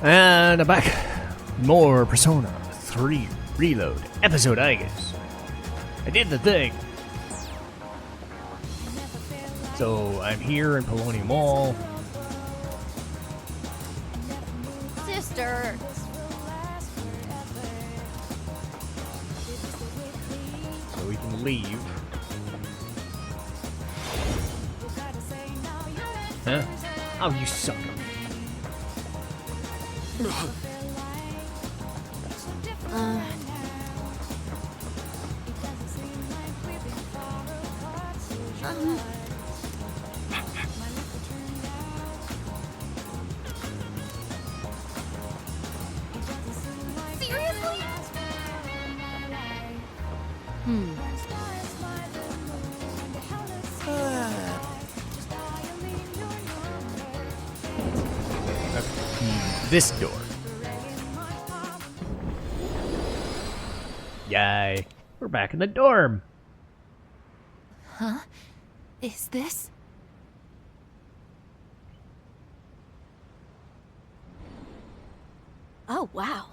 And I'm back. More Persona 3 Reload, episode Aigis. I did the thing. So I'm here in Polonium Mall. Sister. So we can leave. Huh? Oh, you sucker. Seriously? This door. Yay. We're back in the dorm. Huh? Is this? Oh, wow.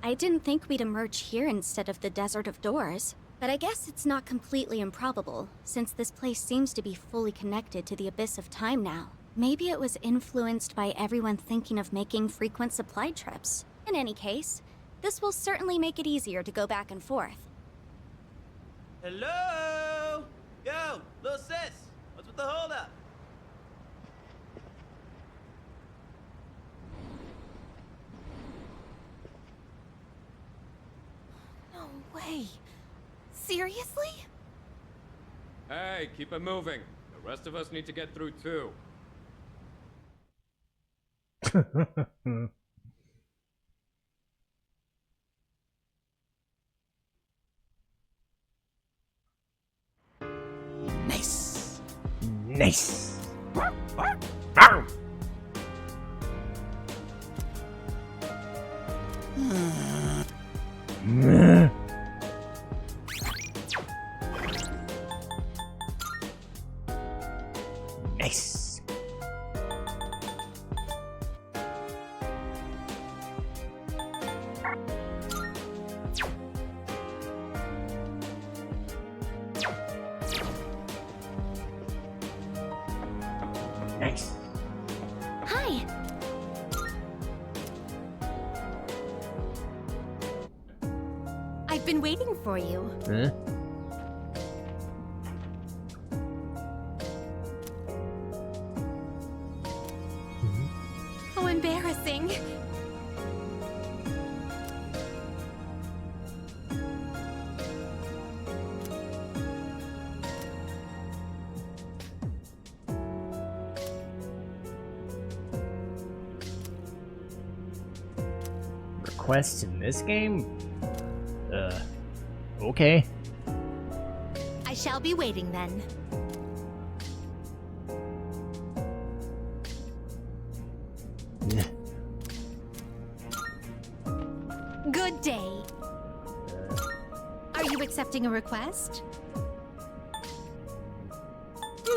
I didn't think we'd emerge here instead of the Desert of Doors. But I guess it's not completely improbable, since this place seems to be fully connected to the Abyss of Time now. Maybe it was influenced by everyone thinking of making frequent supply trips. In any case, this will certainly make it easier to go back and forth. Hello? Yo, little sis, what's with the holdup? No way. Seriously? Hey, keep it moving. The rest of us need to get through too. Nice. Nice. Nice. Nice. Hi. I've been waiting for you. Huh? How embarrassing. Requests in this game? Okay. I shall be waiting then. Good day. Are you accepting a request?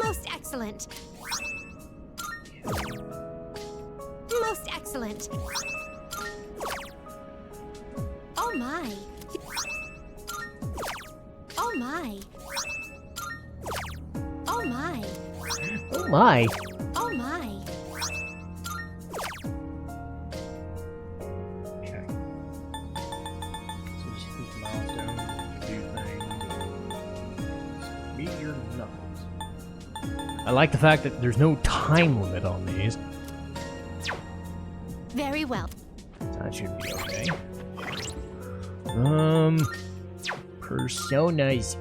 Most excellent. Most excellent. Oh my. Oh my. Oh my. Oh my. Oh my. Okay. So just hit the mouse down, do things. Beat your knuckles. I like the fact that there's no time limit on these. Very well. That should be okay. Personas.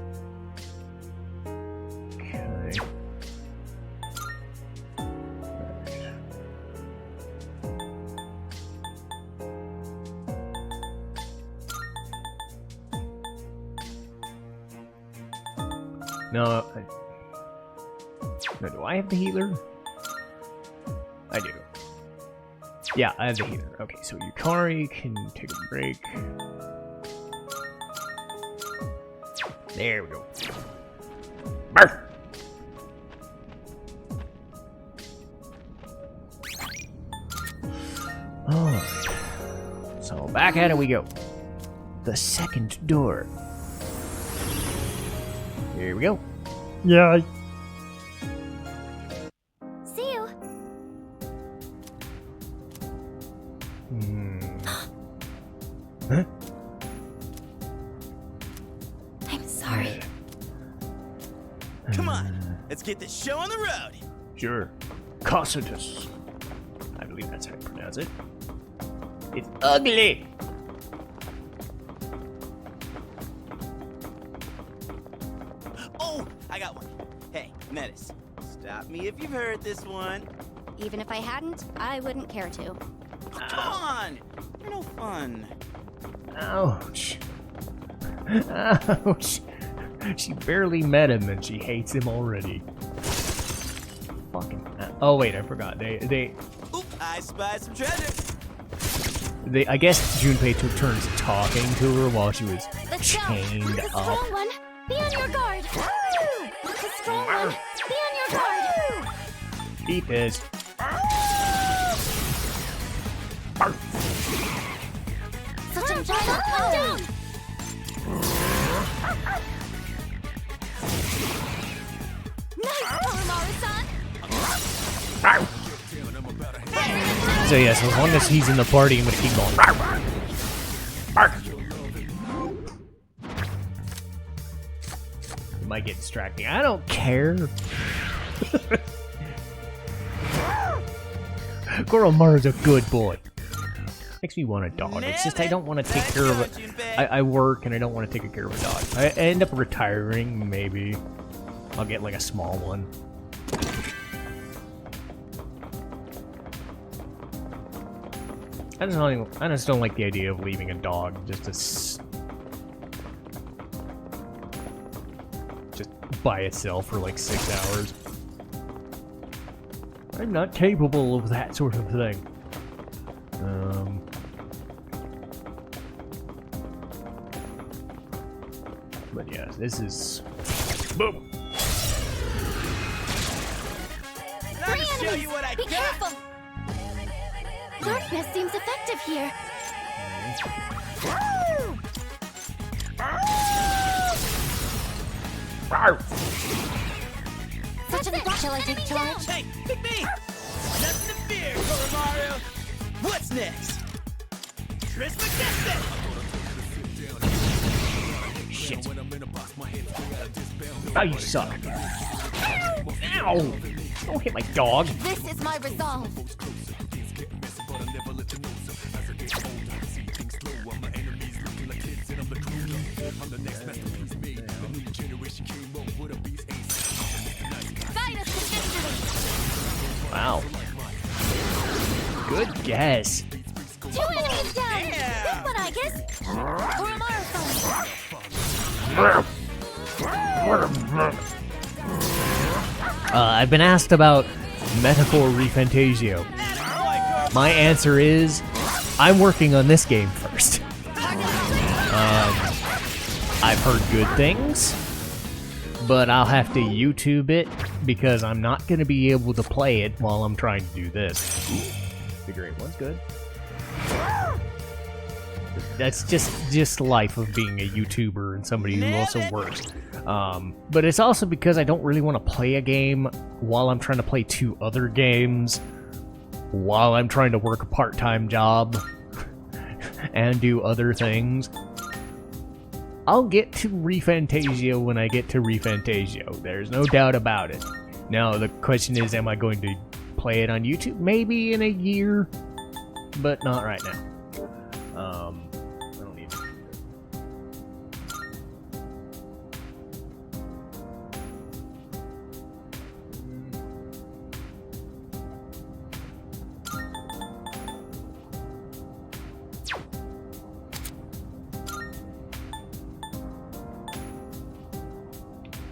Okay. No, no, do I have the healer? I do. Yeah, I have the healer. Okay, so Yukari can take a break. There we go. Barf! Oh. back at it we go. The second door. Here we go. Yeah. See you. Huh? I'm sorry. Come on, let's get this show on the road. Sure. Cocytus. I believe that's how you pronounce it. It's ugly. Oh, I got one. Hey, Menace, stop me if you've heard this one. Even if I hadn't, I wouldn't care to. Oh, come on, you're no fun. Ouch. Ouch. She barely met him and she hates him already. Fucking. Oh wait, I forgot. They. Oop, I spy some treasure. I guess Junpei took turns talking to her while she was Let's go. chained The up. strong one, be on your guard. The strong one, be on your guard. Be pissed. Such a giant calm down. Nice, Koromaru-san. So yes, as long as he's in the party, I'm gonna keep going. It might get distracting. I don't care. Koromaru's a good boy. Makes me want a dog. It's just I don't want to take care of it. I work and I don't want to take care of a dog. I end up retiring, maybe. I'll get like a small one. I just don't like the idea of leaving a dog just by itself for like 6 hours. I'm not capable of that sort of thing. But yeah, this is boom. Let me show you what I Be got. careful. Darkness seems effective here. Such an shall I take charge? Hey, pick me. Nothing to fear, Koromaru. What's next? Chris McKesson. Shit. Oh, you suck. Ow! Don't hit my dog. This is my resolve. Fight us to victory. Wow. Good guess. 2 enemies down. Good one, Aigis. Koromaru-san. I've been asked about Metaphor Refantasio. My answer is, I'm working on this game first. I've heard good things, but I'll have to YouTube it because I'm not going to be able to play it while I'm trying to do this. The great one's good. That's just life of being a YouTuber and somebody who also works. But it's also because I don't really want to play a game while I'm trying to play 2 other games, while I'm trying to work a part-time job and do other things. I'll get to Refantasio when I get to Refantasio. There's no doubt about it. Now, the question is, am I going to play it on YouTube? Maybe in a year, but not right now. I don't need to.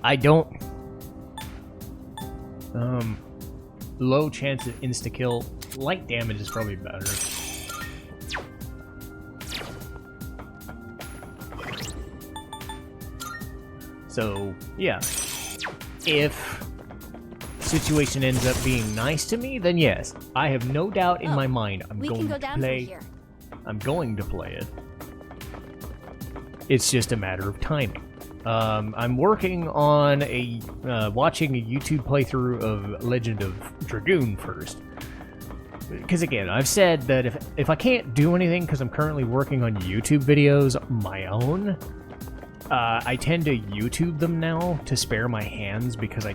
I don't. Low chance of insta-kill. Light damage is probably better. So, yeah. If situation ends up being nice to me, then yes. I have no doubt in my mind I'm We going can go to down play from here. I'm going to play it. It's just a matter of timing. I'm working on watching a YouTube playthrough of Legend of Dragoon first. Because again, I've said that if I can't do anything because I'm currently working on YouTube videos my own, I tend to YouTube them now to spare my hands because I,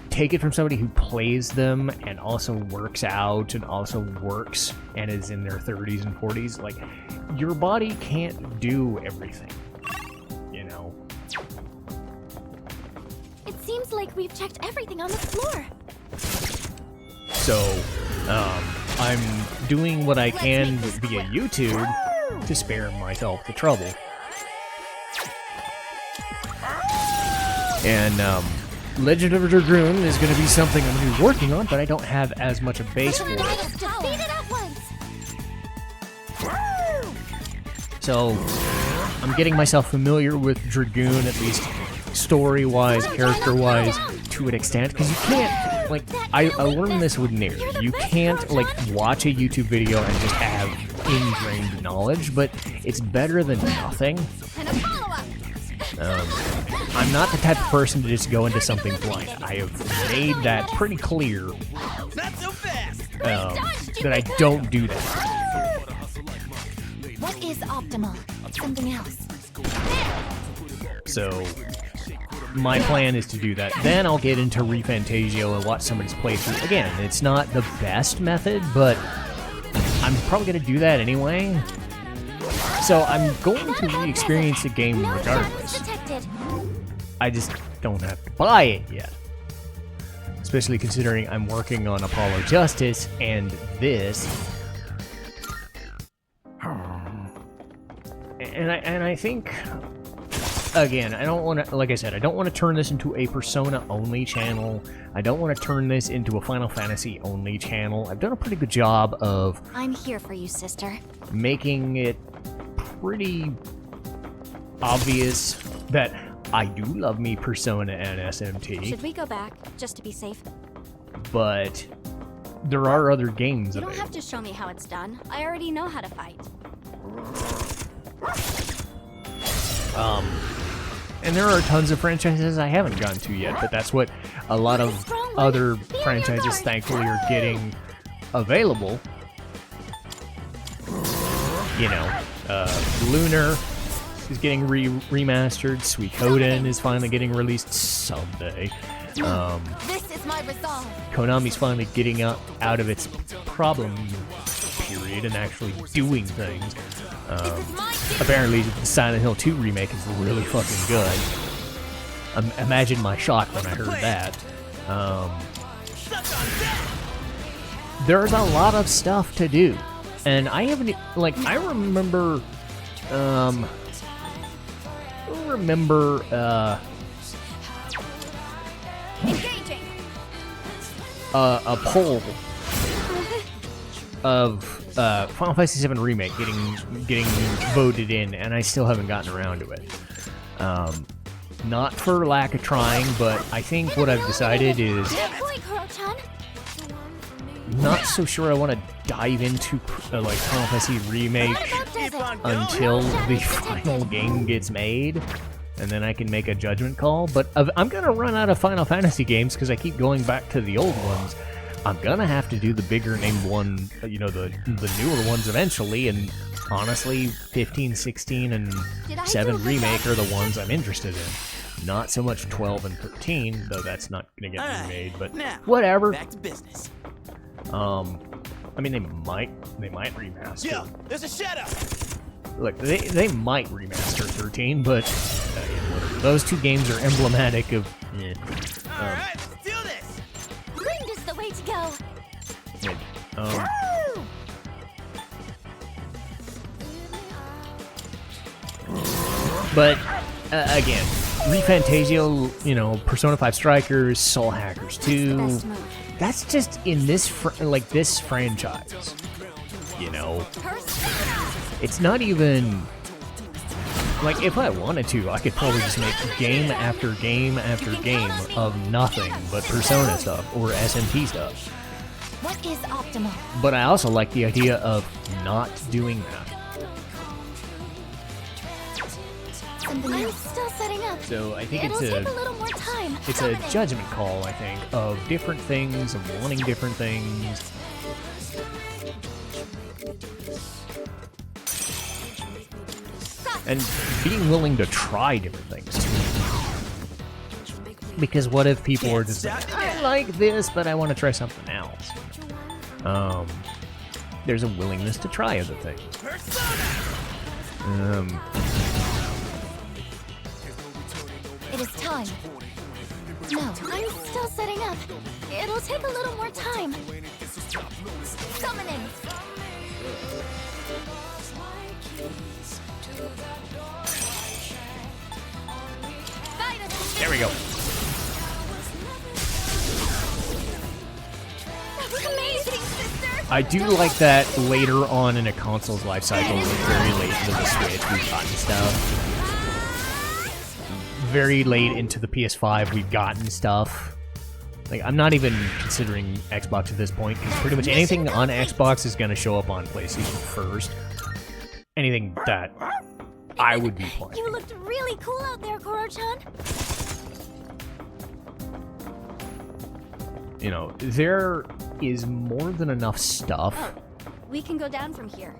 take it from somebody who plays them and also works out and also works and is in their 30s and 40s. Like, your body can't do everything. It seems like we've checked everything on the floor. So, I'm doing what I can via YouTube to spare myself the trouble. And, Legend of Dragoon is going to be something I'm going to be working on, but I don't have as much a base for it. So, I'm getting myself familiar with Dragoon, at least story-wise, character-wise, to an extent, because you can't, like, I learned this with Nier. You can't, like, watch a YouTube video and just have ingrained knowledge, but it's better than nothing. I'm not the type of person to just go into something blind. I have made that pretty clear that I don't do that. What is optimal? Something else. So, my plan is to do that. Then I'll get into ReFantazio and watch somebody's playthrough. Again, it's not the best method, but I'm probably going to do that anyway. So I'm going to re-experience the game regardless. I just don't have to buy it yet. Especially considering I'm working on Apollo Justice and this. And I think, again, I don't want to, like I said, I don't want to turn this into a Persona-only channel. I don't want to turn this into a Final Fantasy-only channel. I've done a pretty good job of... I'm here for you, sister. Making it pretty obvious that I do love me Persona and SMT. Should we go back, just to be safe? But there are other games You available. don't have to show me how it's done. I already know how to fight. And there are tons of franchises I haven't gotten to yet, but that's what a lot of other franchises thankfully are getting available. Lunar is getting remastered. Suikoden is finally getting released someday. This is my resolve. Konami's finally getting out of its problem period and actually doing things. Apparently, the Silent Hill 2 remake is really fucking good. Imagine my shock when I heard that. There's a lot of stuff to do. And I haven't, like, I remember a poll of Final Fantasy VII Remake getting voted in, and I still haven't gotten around to it. Not for lack of trying, but I think what I've decided is not so sure I want to dive into like Final Fantasy Remake until the final game gets made, and then I can make a judgment call. But I'm gonna run out of Final Fantasy games because I keep going back to the old ones. I'm gonna have to do the bigger named one, the newer ones eventually, and honestly, 15, 16, and 7 Remake are the ones I'm interested in. Not so much 12 and 13, though that's not gonna get remade, but whatever. Back to business. I mean, they might remaster. Yo, there's a shadow. Look, they might remaster 13, but those two games are emblematic of. All right, let's do this. Wind is the way to go. But again, ReFantazio, Persona 5 Strikers, Soul Hackers 2. That's just in this this franchise. It's not even like, if I wanted to, I could probably just make game after game after game of nothing but Persona stuff or SMT stuff. What is optimal? But I also like the idea of not doing that. I'm still setting up. So I think It'll it's take a little more time. a judgment call, I think, of different things, of wanting different things. And being willing to try different things, too. Because what if people are just like, I like this, but I want to try something else? There's a willingness to try other things. It is time. No, I'm still setting up. It'll take a little more time. Summoning. There we go. That was amazing, sister. I do like that later on in a console's life cycle, like very late into the Switch, we've gotten stuff. Very late into the PS5, we've gotten stuff. Like, I'm not even considering Xbox at this point, because pretty much anything on Xbox is going to show up on PlayStation first. Anything that I would be playing. You looked really cool out there, Koro-chan. You know, there is more than enough stuff. Oh, we can go down from here.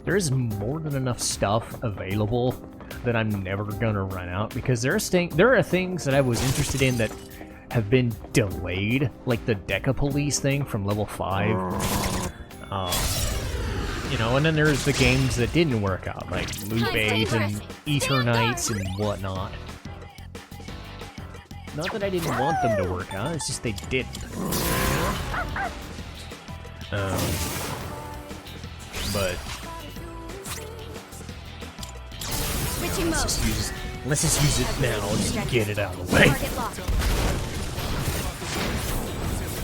There is more than enough stuff available that I'm never gonna run out, because there are things that I was interested in that have been delayed, like the Deca Police thing from level 5. You know, and then there's the games that didn't work out, like Loop 8 and Eternites and whatnot. Not that I didn't want them to work out, it's just they didn't. But Switching mode. let's just use it now, just to get it out of the way. Target locked.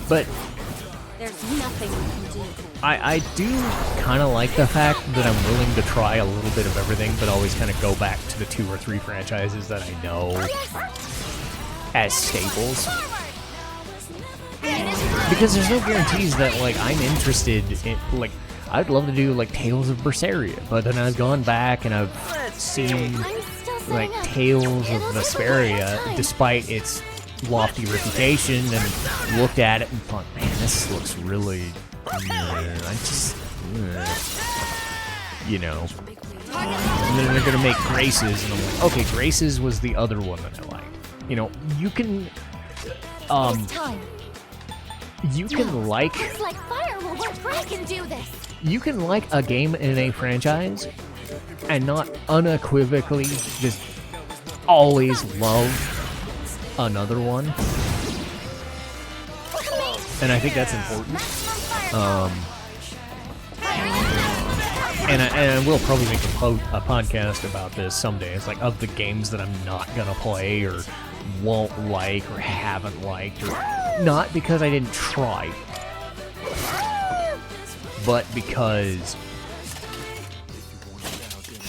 But There's nothing we can do. I do kind of like the fact that I'm willing to try a little bit of everything, but always kind of go back to the 2 or 3 franchises that I know as staples. Because there's no guarantees that, like, I'm interested in, like, I'd love to do, like, Tales of Berseria, but then I've gone back and I've seen, like, Tales of Vesperia, despite its lofty reputation, and looked at it and thought, man, this looks really, you know. And then they're gonna make Graces, and I'm like, okay, Graces was the other one that I liked. You know, you can, you can like... It's like fire will work. I can do this. You can like a game in a franchise and not unequivocally just always love another one. And I think that's important. And I will probably make a podcast about this someday. It's like, of the games that I'm not gonna play or won't like or haven't liked, or not because I didn't try, but because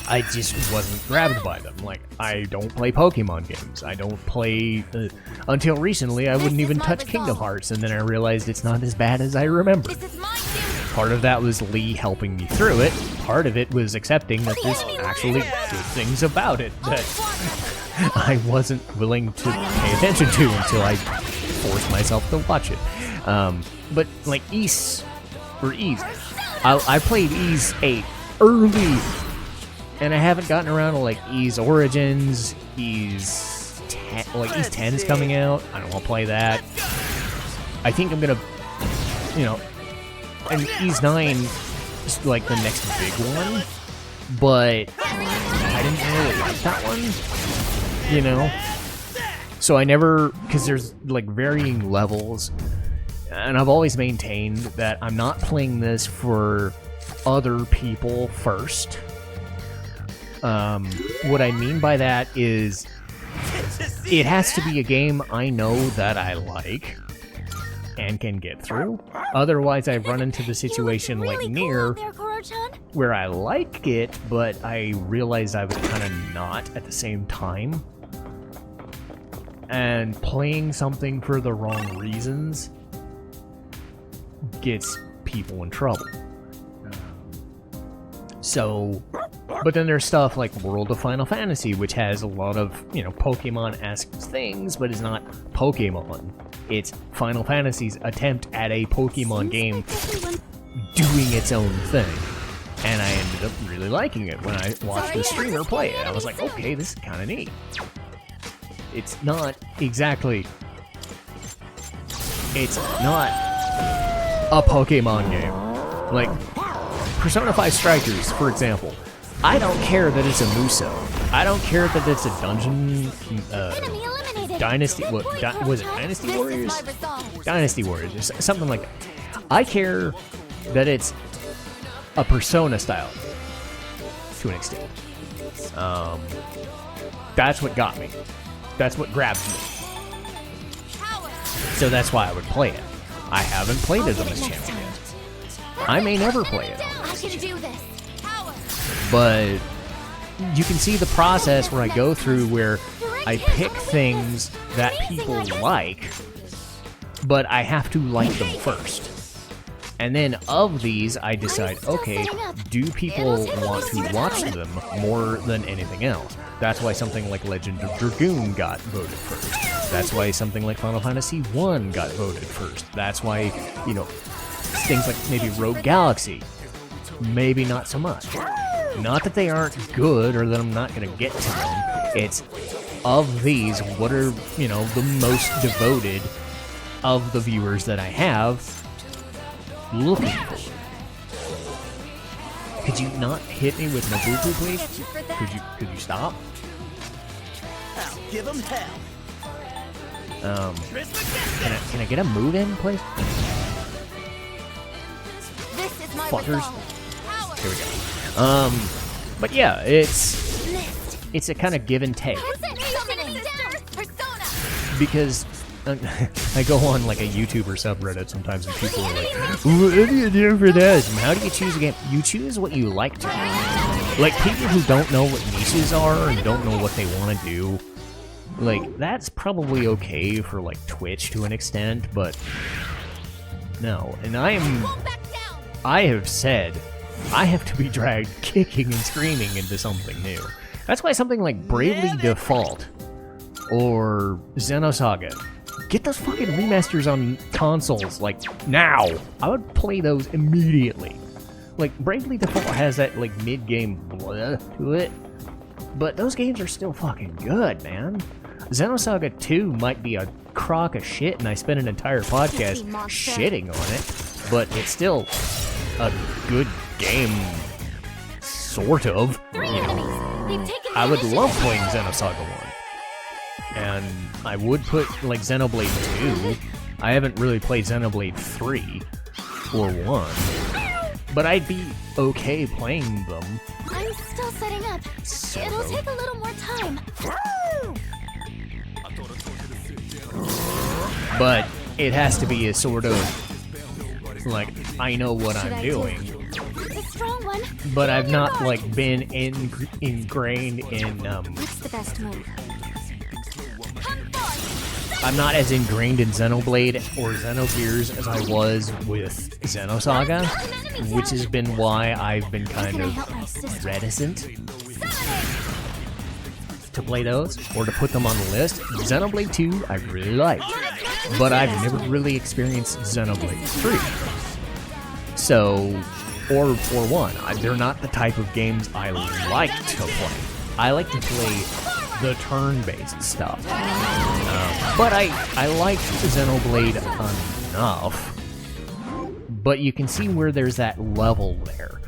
I just wasn't grabbed by them. Like, I don't play Pokemon games. I don't play... until recently, I wouldn't even touch Kingdom Hearts, and then I realized it's not as bad as I remember. Part of that was Lee helping me through it. Part of it was accepting that there's actually good things about it that I wasn't willing to pay attention to until I forced myself to watch it. But, like, Ys, I played Ys 8 early, and I haven't gotten around to, like, Ys Origins, Ys 10, like, Ys 10 is coming out. I don't want to play that. I think I'm gonna, you know, and Ys 9 is, like, the next big one, but I didn't really like that one, you know? So I never, because there's, like, varying levels, and I've always maintained that I'm not playing this for other people first. What I mean by that is, it has to be a game I know that I like and can get through. Otherwise, I run into the situation like Nier, where I like it, but I realized I was kind of not at the same time. And playing something for the wrong reasons gets people in trouble. So, but then there's stuff like World of Final Fantasy, which has a lot of, you know, Pokemon-esque things, but it's not Pokemon. It's Final Fantasy's attempt at a Pokemon game doing its own thing. And I ended up really liking it when I watched the streamer play it. I was like, okay, this is kind of neat. It's not exactly... It's not a Pokemon game. Like, Persona 5 Strikers, for example. I don't care that it's a Muso. I don't care that it's a dungeon... Dynasty... What? Was it Dynasty Warriors? Dynasty Warriors, or something like that. I care that it's a Persona style, to an extent. That's what got me. That's what grabbed me. So that's why I would play it. I haven't played it on this channel yet. I may never play it on this channel. But you can see the process where I go through where I pick things that people like, but I have to like them first. And then of these, I decide, okay, do people want to watch them more than anything else? That's why something like Legend of Dragoon got voted first. That's why something like Final Fantasy 1 got voted first. That's why, you know, things like maybe Rogue Galaxy, maybe not so much. Not that they aren't good or that I'm not going to get to them. It's, of these, what are, you know, the most devoted of the viewers that I have looking for. Could you not hit me with Nabucco, please? Could you stop? I'll give 'em hell. Can I get a move in, please? Fuckers. Here we go. But yeah, it's a kind of give and take. Because I go on like a YouTuber subreddit sometimes and people are like, what do you do for this? And how do you choose a game? You choose what you like to do. Like people who don't know what niches are and don't know what they want to do, like that's probably okay for like Twitch to an extent, but no. And I have said I have to be dragged kicking and screaming into something new. That's why something like Bravely Default or Xenosaga, get those fucking remasters on consoles, like, now! I would play those immediately. Like, Bravely Default has that, like, mid-game blah to it, but those games are still fucking good, man. Xenosaga 2 might be a crock of shit, and I spent an entire podcast shitting on it, but it's still a good game, sort of, you know. I would love playing Xenosaga 1. And I would put, like, Xenoblade 2. I haven't really played Xenoblade 3 or 1. But I'd be okay playing them. I'm still setting up. It'll take a little more time. But it has to be a sort of, like, I know what I'm doing. It's a strong one. But I've not, like, been ingrained in, What's the best move? I'm not as ingrained in Xenoblade or Xenogears as I was with Xenosaga, which has been why I've been kind of reticent to play those or to put them on the list. Xenoblade 2 I really liked, but I've never really experienced Xenoblade 3. So, or 1. They're not the type of games I like to play. I like to play the turn-based stuff. But I liked Xenoblade enough. But you can see where there's that level there.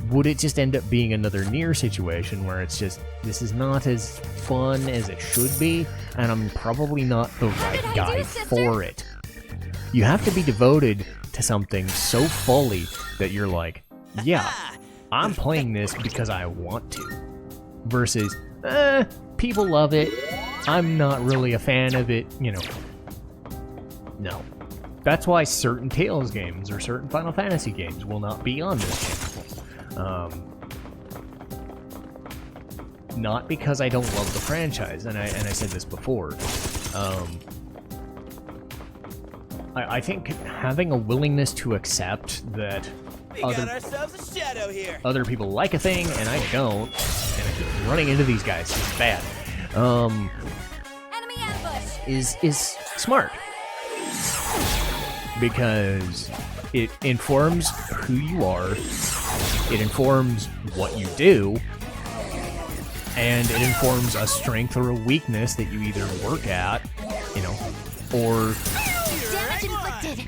Would it just end up being another Nier situation where it's just, this is not as fun as it should be, and I'm probably not the right guy for it? You have to be devoted to something so fully that you're like, yeah, I'm playing this because I want to. Versus, people love it, I'm not really a fan of it, you know. No. That's why certain Tales games or certain Final Fantasy games will not be on this channel. Not because I don't love the franchise, and I said this before. I think having a willingness to accept that We got ourselves a shadow here. other people like a thing and I don't, and I keep running into these guys, it's bad. Enemy ambush. Is smart because it informs who you are, it informs what you do, and it informs a strength or a weakness that you either work at, you know, or Damage inflicted.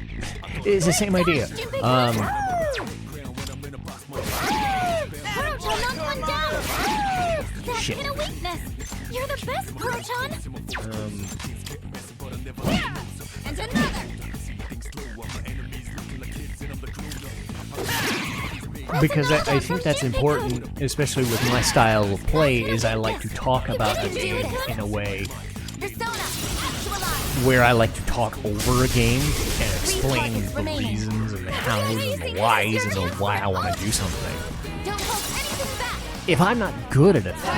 it's the same idea. Kurocho, knock one down. That's Shit. been a weakness. You're the best, Kurochon. And another. Because I think that's important, especially with my style of play, is I like to talk about a game in a way Persona, actualize. where I like to talk over a game and explain the reasons and the hows and the whys and the why I want to do something. Don't hold anything back. If I'm not good at a thing,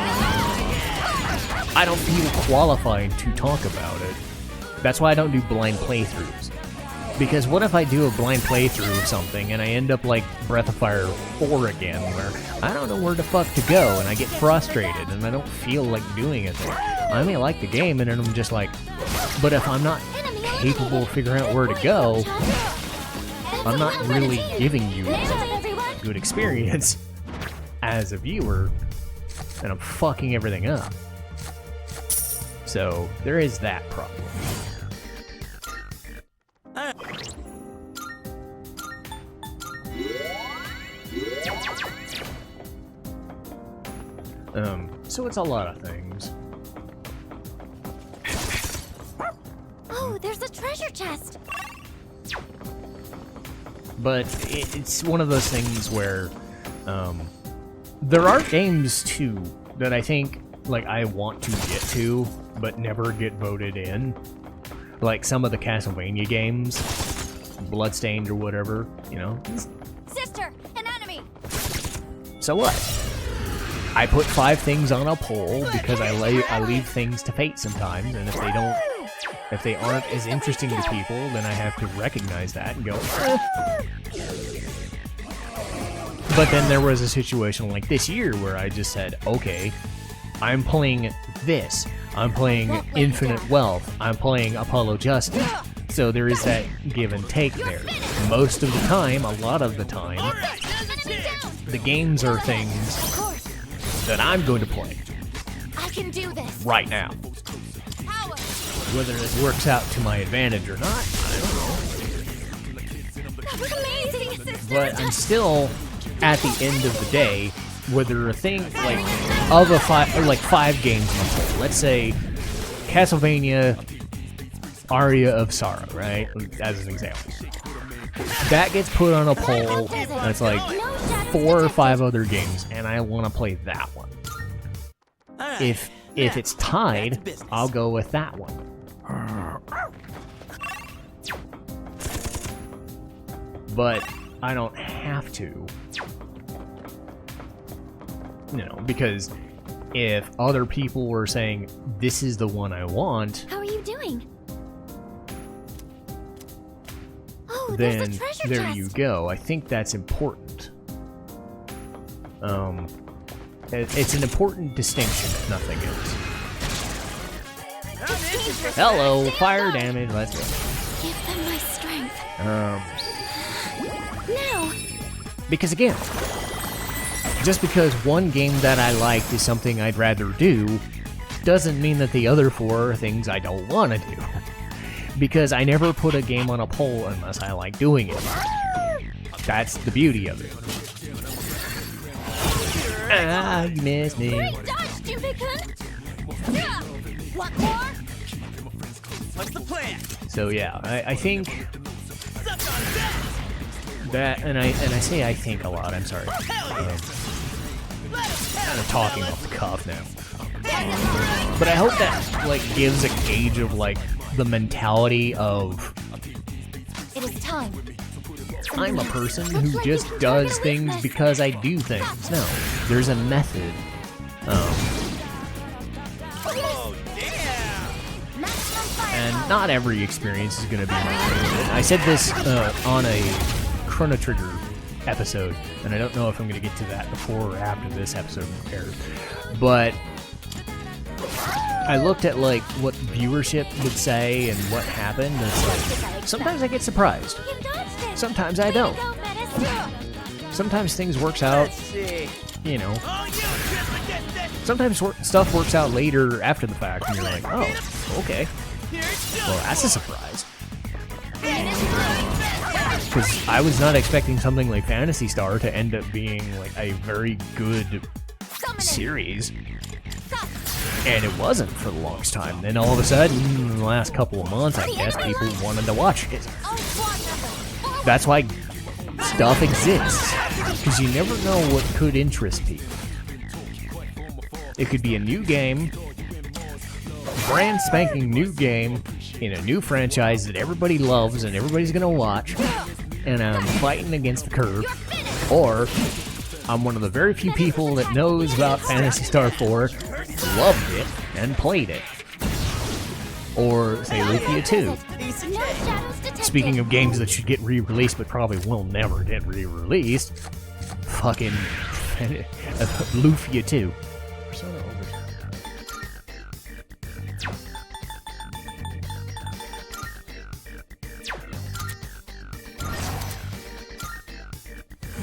I don't feel qualified to talk about it. That's why I don't do blind playthroughs. Because what if I do a blind playthrough of something and I end up like Breath of Fire 4 again, where I don't know where the fuck to go and I get frustrated and I don't feel like doing it there. I may like the game and then I'm just like, but if I'm not capable of figuring out where to go, I'm not really giving you a good experience as a viewer, and I'm fucking everything up. So there is that problem. So it's a lot of things. Oh, there's a treasure chest. But it's one of those things where there are games too that I think like I want to get to but never get voted in. Like some of the Castlevania games, Bloodstained or whatever, you know. Sister, an enemy. So what? I put 5 things on a poll because I leave things to fate sometimes, and if they aren't as interesting to people, then I have to recognize that and go, But then there was a situation like this year where I just said, okay, I'm playing this. I'm playing Infinite Wealth. I'm playing Apollo Justice. So there is that give and take there. Most of the time, a lot of the time, the games are things that I'm going to play I can do this. right now. Power. Whether it works out to my advantage or not, I don't know. That was amazing, sister. But I'm still, at the end of the day, whether a thing like of a 5 games on the poll, let's say Castlevania Aria of Sorrow, right? As an example. That gets put on a poll, that's like 4 or 5 other games, and I want to play that one. If it's tied, I'll go with that one. But I don't have to. You know, because if other people were saying, this is the one I want, How are you doing? Oh, then there's a treasure there chest. you go. I think that's important. It's an important distinction, if nothing else. Hello, fire damage. Let's go. Give them my strength. Now. Because again, just because one game that I liked is something I'd rather do, doesn't mean that the other 4 are things I don't want to do. Because I never put a game on a poll unless I like doing it. That's the beauty of it. Ah, you missed me. Great dodge, Junpei-kun. Want more? What's the plan? So yeah, I think Suck on that! that, and I say I think a lot. I'm sorry. I'm talking off the cuff now. But I hope that like gives a gauge of like the mentality of It is time. I'm a person who just does things because I do things. No, there's a method. Oh, damn! Maximum fire. and not every experience is going to be my favorite. I said this on a Chrono Trigger episode, and I don't know if I'm going to get to that before or after this episode airs, but I looked at like what viewership would say and what happened, and it's like, sometimes I get surprised. Sometimes I don't. Sometimes things works out, you know. Sometimes stuff works out later after the fact, and you're like, oh, okay. Well, that's a surprise. Because I was not expecting something like Phantasy Star to end up being like a very good series. And it wasn't for the longest time. Then all of a sudden, in the last couple of months, I guess people wanted to watch it. That's why stuff exists. Because you never know what could interest people. It could be a new game, brand spanking new game, in a new franchise that everybody loves and everybody's gonna watch, and I'm fighting against the curve. Or, I'm one of the very few people that knows about Phantasy Star 4, loved it, and played it. Or, say, Lufia 2. Speaking of games that should get re-released but probably will never get re-released, fucking Lufia 2.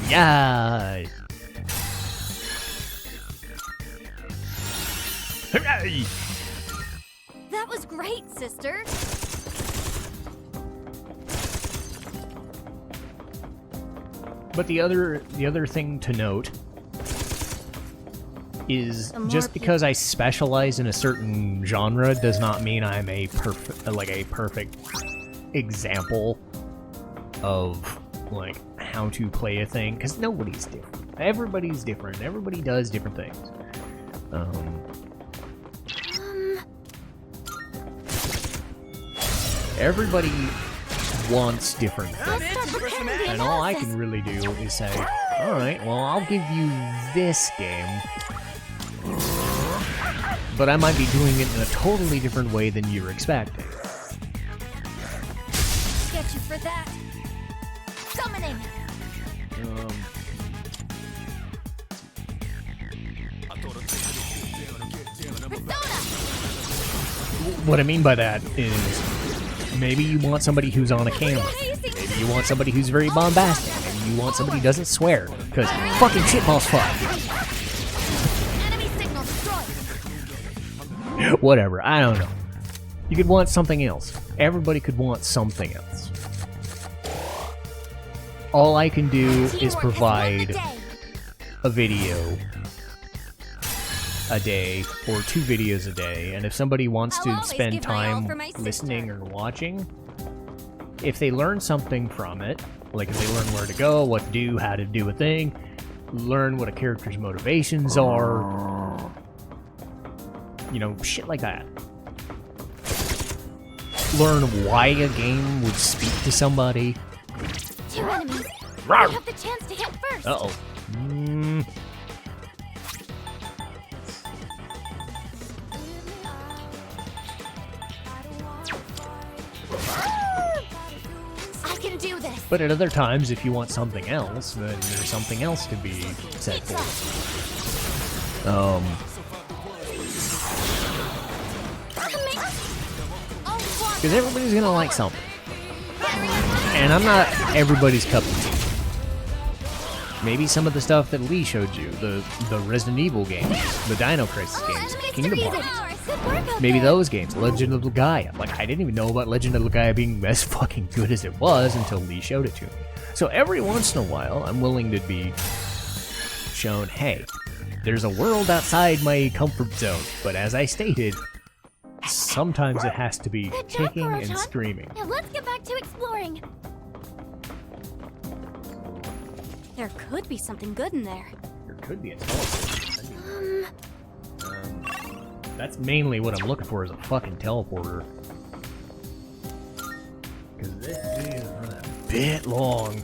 Yeah. Hooray! That was great, sister. But the other thing to note is just because I specialize in a certain genre does not mean I'm a perfect example of like how to play a thing, because nobody's different. Everybody's different. Everybody does different things. Everybody wants different things. And all I can really do is say, alright, well, I'll give you this game, but I might be doing it in a totally different way than you're expecting. Get you for that. Summoning. What I mean by that is, maybe you want somebody who's on a camera. Maybe you want somebody who's very bombastic. Maybe you want somebody who doesn't swear. Because fucking shitballs fly. Enemy signal destroyed. Whatever, I don't know. You could want something else. Everybody could want something else. All I can do is provide a video a day or 2 videos a day, and if somebody wants to spend time listening or watching, if they learn something from it, like if they learn where to go, what to do, how to do a thing, learn what a character's motivations are, you know, shit like that. Learn why a game would speak to somebody. 2 enemies. Rawr. You have the chance to hit first. Uh-oh. I can do this. But at other times, if you want something else, then there's something else to be set for. Because everybody's gonna like something. And I'm not everybody's cup of tea. Maybe some of the stuff that Lee showed you, the Resident Evil games, the Dino Crisis games, Kingdom Hearts. Maybe those games, Legend of Legaia. Like, I didn't even know about Legend of Legaia being as fucking good as it was until Lee showed it to me. So every once in a while, I'm willing to be shown, hey, there's a world outside my comfort zone. But as I stated, sometimes it has to be kicking and screaming. Now let's get back to exploring. There could be something good in there. There could be a teleporter. That's mainly what I'm looking for, is a fucking teleporter. Because this is a bit long.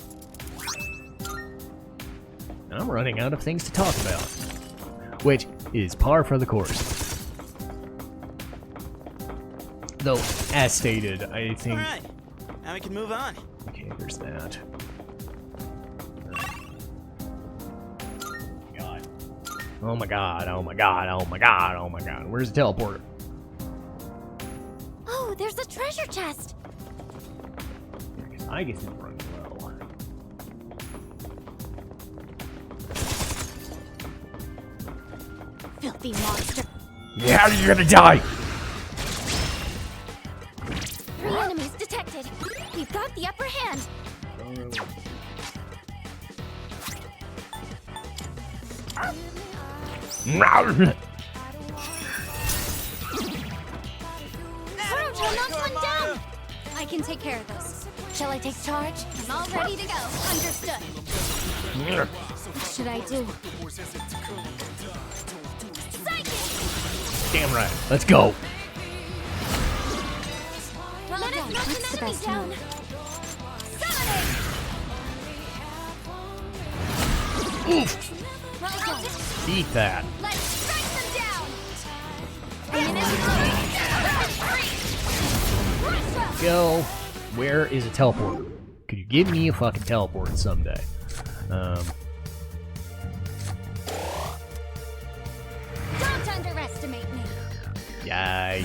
And I'm running out of things to talk about. Which is par for the course. Though, as stated, I think... Alright, now we can move on. Okay, there's that. God. Oh my god, oh my god, oh my god, oh my god. Where's the teleporter? Oh, there's a treasure chest. I guess it's running low. Filthy monster. Yeah, you're gonna die! 3 enemies detected. We've got the upper hand. Naruto, knock one down! I can take care of this. Shall I take charge? I'm all ready to go. Understood. What should I do? Psychic! Damn right. Let's go. Well done. What's the best down? Oof. Well done. Eat that. Let's strike them down! Go. Where is a teleporter? Could you give me a fucking teleport someday? Don't underestimate me. Yay.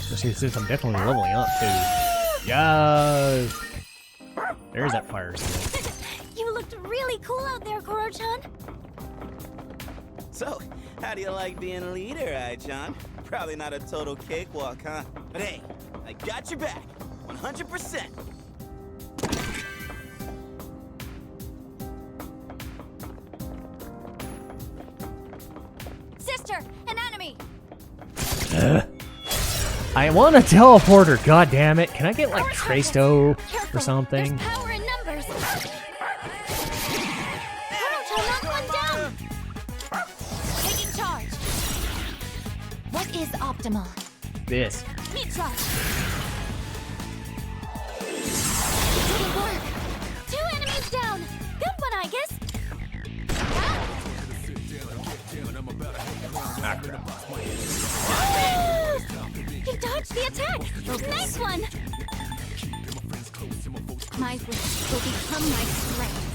Especially since I'm definitely leveling up too. Yay. There's that fire still. You looked really cool out there, Koro-chan. So, how do you like being a leader, Ai-chan? Probably not a total cakewalk, huh? But hey, I got your back, 100%. Sister, an enemy. I want a teleporter, god damn it. Can I get like Trasto Careful. or something? There's power in numbers. Koro-chan, knock one down. Taking charge. What is optimal? This. Mitra. Didn't work. 2 enemies down. Good one, Aigis. You dodged the attack! Nice one! My wish will become my strength.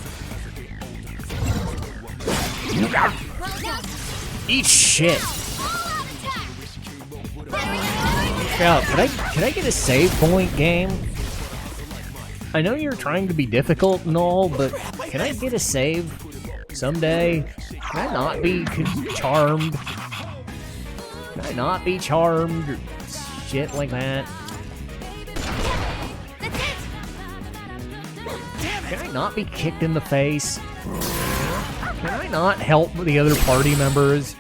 Well done. Eat shit. All out attack! Yeah, can I get a save point game? I know you're trying to be difficult and all, but can I get a save someday? Can I not be charmed? Can I not be charmed or shit like that? That's it! Can I not be kicked in the face? Can I not help the other party members?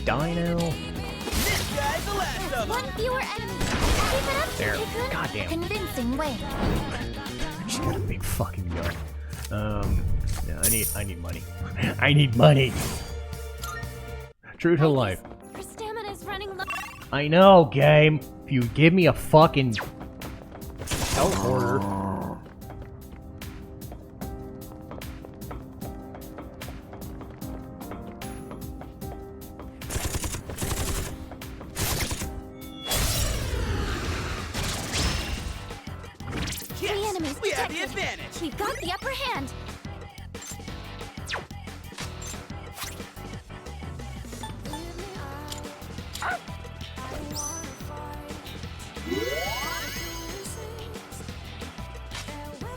Die now? This guy's the last of them. 1 fewer enemy. Keep it up, There. Sukikun. Goddamn. Convincing way. She's got a big fucking gun. Yeah, I need money. I need money. True to life. Her stamina's running low. I know, game. If you give me a fucking teleporter. Three enemies We have the detected. advantage. We've got the upper hand.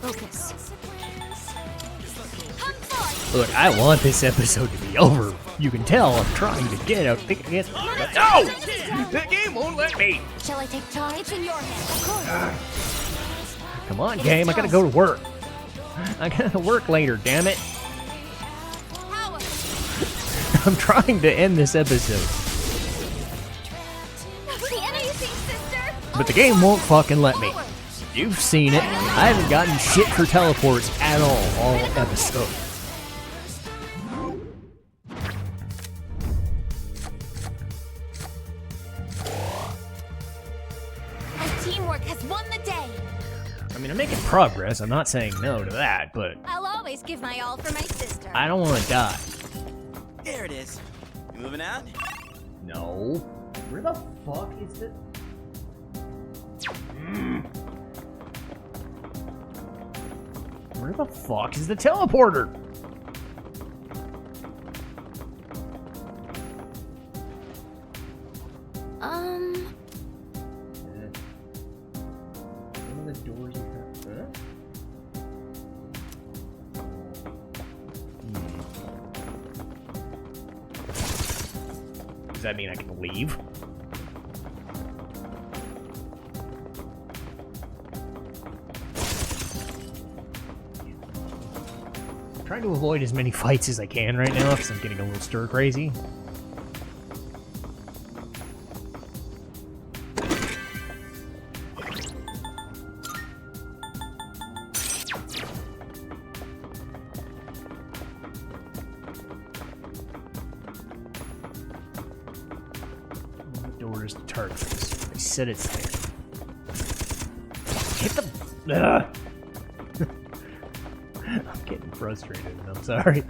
Focus. Come forth. Look, I want this episode to be over. You can tell I'm trying to get out thick against me, but no! The game won't let me! Shall I take charge? It's in your hands. Of course. Come on, game, I gotta go to work. I gotta work later, damn it. Power. I'm trying to end this episode, The enemy sister. but the game won't fucking let me. You've seen it. I haven't gotten shit for teleports at all episode. And teamwork has won the day. I mean, I'm making progress. I'm not saying no to that, but I'll always give my all for my sister. I don't want to die. There it is. You moving out? No. Where the fuck is it? Where the fuck is the teleporter? One of the doors you have. Does that mean I can leave? I'm trying to avoid as many fights as I can right now because I'm getting a little stir crazy. Doors to targets. I said it's there. Hit the. I'm getting frustrated. I'm sorry.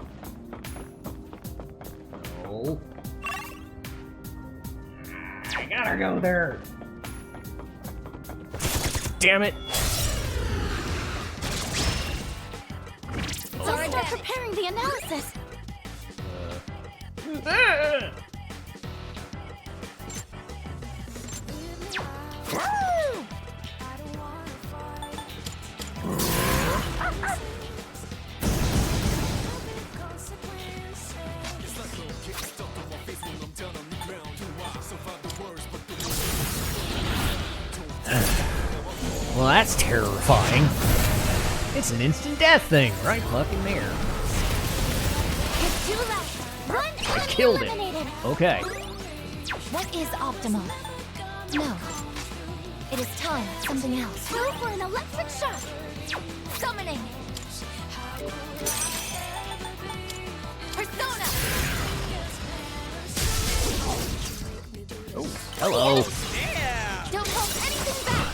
No. I gotta go there. Damn it. Let's start preparing the analysis. Well, that's terrifying. It's an instant death thing, right fucking there. It's too late. One I killed it. eliminated. Okay. What is optimal? No. It is time for something else. Go for an electric shock. Summoning. Persona. Oh, hello. Yeah! Don't hold anything back.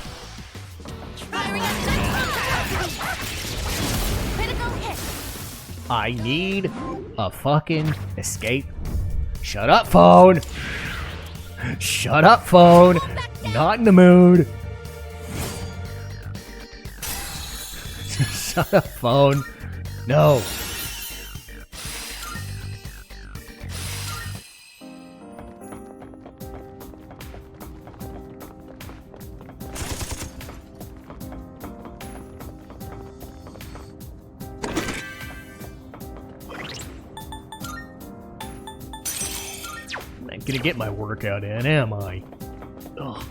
Firing at critical hit. I need a fucking escape. Shut up, phone. Shut up, phone. Not in the mood. Shut up, phone. No. I'm not gonna get my workout in, am I? Ugh.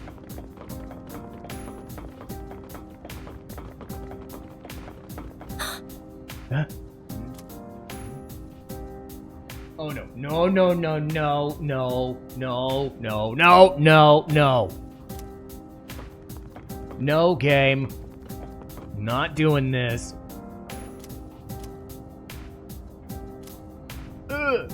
Huh? Oh no. No, no, no, no, no, no, no, no, no, no. No game. Not doing this. Ugh.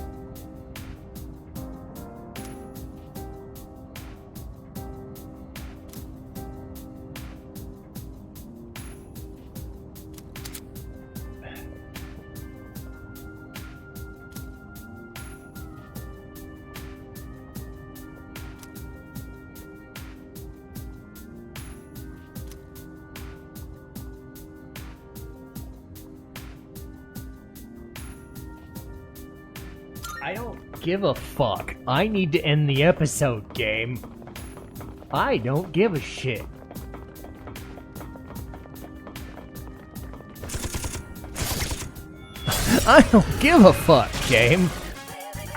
I don't give a fuck. I need to end the episode, game. I don't give a shit. I don't give a fuck, game.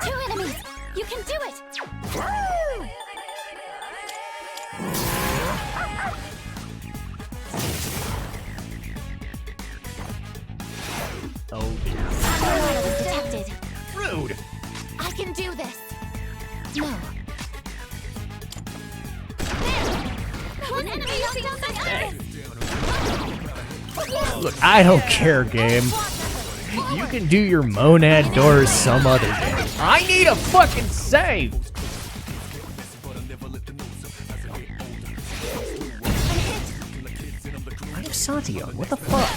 2 enemies. You can do it. Oh dear. Another was detected. Rude. I can do this. No. One enemy using something else. Look, I don't care, game. You can do your monad doors some other day. I need a fucking save. I'm Satya. What the fuck?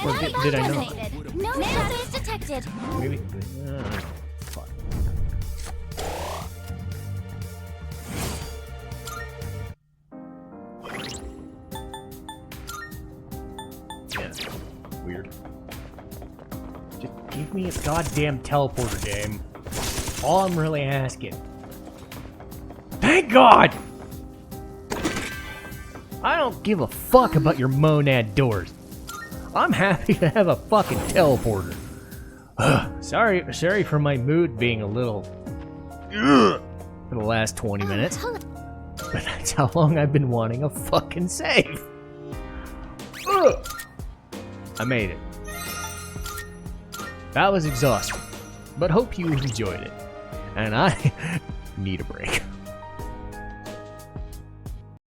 Or did I not? Terminated. No shadows detected. Maybe. Fuck. Yeah. Weird. Just give me a goddamn teleporter game. All I'm really asking. Thank God! I don't give a fuck about your monad doors. I'm happy to have a fucking teleporter. Sorry for my mood being a little for the last 20 minutes. But that's how long I've been wanting a fucking save. I made it. That was exhausting, but hope you enjoyed it. And I need a break.